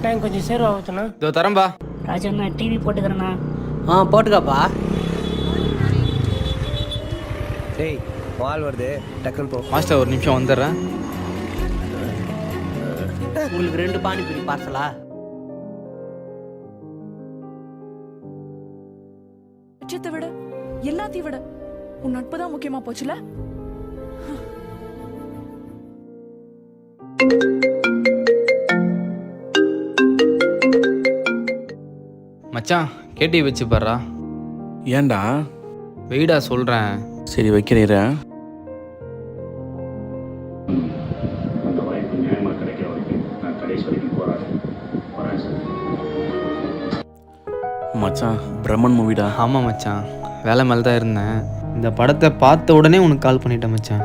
நான் கொஞ்சம் சேருவா ஊற்றுண்ணா. இதோ தரம்பா. ராஜண்ணா டிவி போட்டுக்கிறேண்ணா. போட்டுக்காப்பா. டேய் மால் வருது, டக்குன்னு போ. மாஸ்டர் ஒரு நிமிஷம் வந்துடுறேன். உங்களுக்கு 2 பானிபூரி பார்சலா? லட்சியத்தை விட எல்லாத்தையும் விட உன் நட்பு தான் முக்கியமா போச்சுல. மச்சான் கேட்டி வச்சு பாடுறா. ஏன்டா? வெயிடா சொல்கிறேன். சரி வைக்கிறேன். அந்த வாய்ப்பு நியாயமாக கிடைக்கிற வரைக்கும் நான் கடைசி வரைக்கும் போகிறேன் சார். மச்சான் பிரம்மன் மூவிடா. ஆமாம் மச்சான், வேலை மேலே தான் இருந்தேன். இந்த படத்தை பார்த்த உடனே உனக்கு கால் பண்ணிட்டேன் மச்சான்.